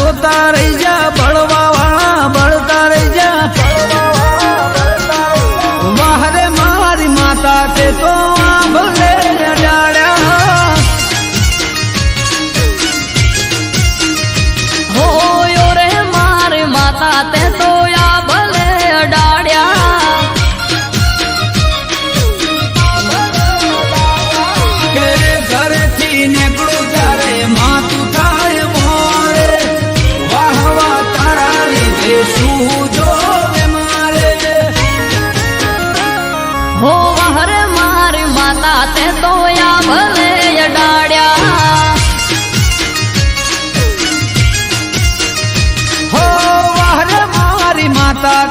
જોતા રહી જા બળવા વાળા બળતા રહી જા વાહરે મારી માતા તે તો ભલે ડાળ્યા હોયો રે મારી માતા તે તો આ ભલે અડાડ્યા ઘરેથી નીકળું ત્યારે માતું થાય મોરે વાહવા તારા લીધે શું જોવે મારે હો વાહરે મારી માતા તે તો આ ભલે અડાડ્યા હો વાહરે મારી માતા